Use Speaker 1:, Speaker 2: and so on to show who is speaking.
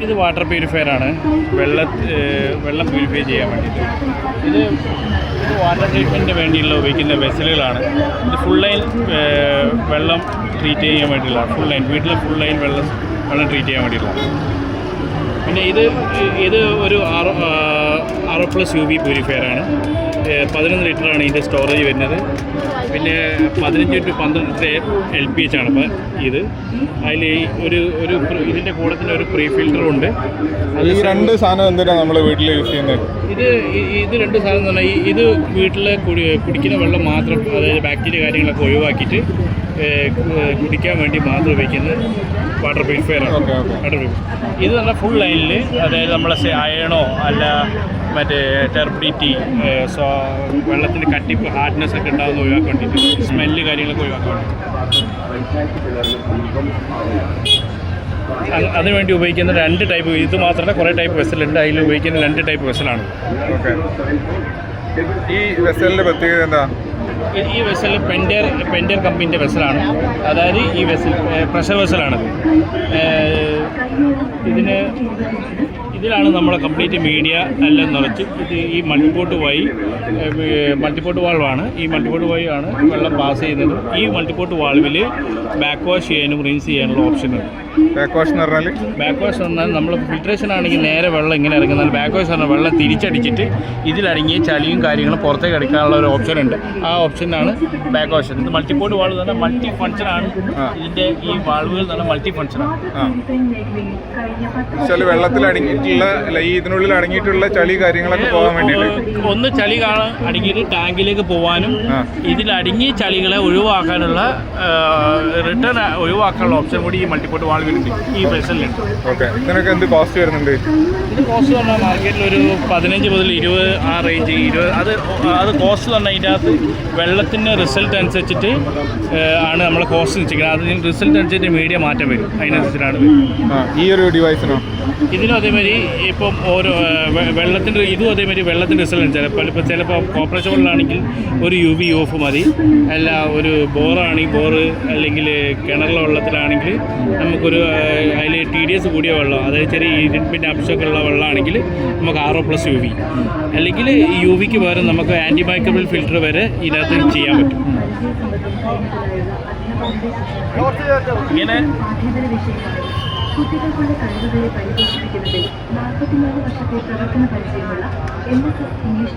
Speaker 1: ഇത് വാട്ടർ പ്യൂരിഫയറാണ്. വെള്ളം പ്യൂരിഫൈ ചെയ്യാൻ വേണ്ടിയിട്ട് ഇത് വാട്ടർ ട്രീറ്റ്മെൻറ്റിന് വേണ്ടിയുള്ള ഉപയോഗിക്കുന്ന വെസലുകളാണ്. ഇത് ഫുൾ ലൈൻ വെള്ളം ട്രീറ്റ് ചെയ്യാൻ വേണ്ടിയുള്ള വീട്ടിലെ ഫുൾ ലൈൻ വെള്ളം ട്രീറ്റ് ചെയ്യാൻ വേണ്ടിയിട്ടുള്ള. പിന്നെ ഇത് ഒരു RO+ UV പ്യൂരിഫയറാണ്. 11 ലിറ്ററാണ് ഇതിൻ്റെ സ്റ്റോറേജ് വരുന്നത്. പിന്നെ 15 to 12 LPH ആണ് അപ്പോൾ ഇത്. അതിൽ ഇതിൻ്റെ കൂടെ തന്നെ ഒരു പ്രീ ഫിൽറ്ററും ഉണ്ട്.
Speaker 2: ഈ രണ്ട് സാധനം എന്തിനാണ് നമ്മൾ വീട്ടിൽ യൂസ് ചെയ്യുന്നത്?
Speaker 1: ഇത് രണ്ട് സാധനം എന്ന് പറഞ്ഞാൽ ഇത് വീട്ടിൽ കുടിക്കുന്ന വെള്ളം മാത്രം, അതായത് ബാക്ടീരിയ കാര്യങ്ങളൊക്കെ ഒഴിവാക്കിയിട്ട് കുടിക്കാൻ വേണ്ടി മാത്രം ഉപയോഗിക്കുന്ന വാട്ടർ പ്യൂരിഫയറാണ്. ഇത് പറഞ്ഞാൽ ഫുൾ ലൈനിൽ, അതായത് നമ്മളെ അയണോ അല്ല മറ്റേ ടെർബിഡിറ്റി, വെള്ളത്തിൻ്റെ കട്ടിപ്പ് ഹാർഡ്നെസ് ഒക്കെ ഉണ്ടാകുന്ന ഒഴിവാക്കാൻ വേണ്ടിയിട്ട്, സ്മെല്ല് കാര്യങ്ങളൊക്കെ ഒഴിവാക്കാൻ വേണ്ടി അതിനുവേണ്ടി ഉപയോഗിക്കുന്ന 2 ടൈപ്പ്, ഇത് മാത്രമല്ല കുറേ ടൈപ്പ് വെസലുണ്ട്. അതിൽ ഉപയോഗിക്കുന്ന 2 ടൈപ്പ് വെസലാണ്.
Speaker 2: ഈ വെസലിൻ്റെ പ്രത്യേകത എന്താ?
Speaker 1: ഈ വെസൽ പെൻഡർ കമ്പനീൻ്റെ വെസലാണ്. അതായത് ഈ വെസൽ പ്രഷർ വെസലാണത്. ഇതിലാണ് നമ്മളെ കംപ്ലീറ്റ് മീഡിയ എല്ലാം നിറച്ച് ഈ മൾട്ടിപോർട്ട് വാൾവാണ്. ഈ മൾട്ടിപോർട്ട് വഴി ആണ് വെള്ളം പാസ് ചെയ്യുന്നത്. ഈ മൾട്ടിപോർട്ട് വാൾവിൽ ബാക്ക് വാഷ് ചെയ്യാനും റിൻസ് ചെയ്യാനുള്ള ഓപ്ഷൻ ഉണ്ട്.
Speaker 2: ബാക്ക് വാഷ് എന്ന്
Speaker 1: പറഞ്ഞാൽ നമ്മൾ ഫിൽട്രേഷൻ ആണെങ്കിൽ നേരെ വെള്ളം ഇങ്ങനെ ഇറങ്ങുന്നത്. ബാക്ക് വാഷ് പറഞ്ഞാൽ വെള്ളം തിരിച്ചടിച്ചിട്ട് ഇതിലടങ്ങിയ ചളിയും കാര്യങ്ങളും പുറത്തേക്ക് എടുക്കാനുള്ള ഒരു ഓപ്ഷൻ ഉണ്ട്. ആ ഓപ്ഷനാണ് ബാക്ക് വാഷ്. ഇത് മൾട്ടിപോർട്ട് വാൾവ് എന്ന് പറഞ്ഞാൽ മൾട്ടി ഫങ്ഷനാണ്. ഇതിൻ്റെ ഈ വാൾവുകൾ എന്ന് പറഞ്ഞാൽ മൾട്ടി ഫങ്ഷനാണ്.
Speaker 2: വെള്ളത്തിൽ ഇതിനുള്ളിൽ അടങ്ങിയിട്ടുള്ള ചളി കാര്യങ്ങളൊക്കെ പോകാൻ വേണ്ടിയിട്ട്
Speaker 1: ഒന്ന് ചളി അടങ്ങിയിട്ട് ടാങ്കിലേക്ക് പോകാനും ഇതിലടങ്ങിയ ചളികളെ ഒഴിവാക്കാനുള്ള റിട്ടേൺ ഒഴിവാക്കാനുള്ള ഓപ്ഷൻ കൂടി ഈ മൾട്ടിപോർട്ട് വാൾവിലുണ്ട്, ഈ വെസലിലുണ്ട്.
Speaker 2: ഇതിനൊക്കെ എന്ത് കോസ്റ്റ് വരുന്നുണ്ട്?
Speaker 1: ഇത് കോസ്റ്റ് പറഞ്ഞാൽ മാർക്കറ്റിൽ ഒരു 15 മുതൽ 20 ആ റേഞ്ച്. അത് കോസ്റ്റ് പറഞ്ഞാൽ ഇതിൻ്റെ അകത്ത് വെള്ളത്തിൻ്റെ റിസൾട്ട് അനുസരിച്ചിട്ട് ആണ് നമ്മൾ കോസ്റ്റ് നിശ്ചയിക്കുന്നത്. അതിന് റിസൾട്ട് അനുസരിച്ച് മീഡിയ മാറ്റം വരും. അതിനനുസരിച്ചിട്ടാണ്
Speaker 2: ഈ ഒരു ഡിവൈസിനോ
Speaker 1: ഇതിനും അതേമാതിരി. ഇപ്പം ഓരോ വെള്ളത്തിൻ്റെ ഇതും അതേമാതിരി വെള്ളത്തിൻ്റെ റിസൾട്ട് ചിലപ്പോൾ കോപ്പറേഷൻ വെള്ളമാണെങ്കിൽ ഒരു UV ഓഫ് മതി. അല്ല ഒരു ബോറാണെങ്കിൽ ബോറ്, അല്ലെങ്കിൽ കിണറിലെ വെള്ളത്തിലാണെങ്കിൽ നമുക്കൊരു അതിൽ TDS കൂടിയ വെള്ളം, അതായത് ചെറിയ ഇരുമ്പിൻ്റെ അംശമൊക്കെ ഉള്ള വെള്ളമാണെങ്കിൽ നമുക്ക് RO+ UV, അല്ലെങ്കിൽ UVക്ക് പകരം നമുക്ക് ആൻറ്റിമൈക്രോബിയൽ ഫിൽറ്റർ വരെ ഇതിനകത്ത് ചെയ്യാൻ പറ്റും. ഇങ്ങനെ കുട്ടികൾക്കുള്ള കഴിവുകളെ പരിപോഷിപ്പിക്കുന്നതിൽ 44 വർഷത്തെ പ്രവർത്തന പരിചയമുള്ള NSS ഇംഗ്ലീഷ്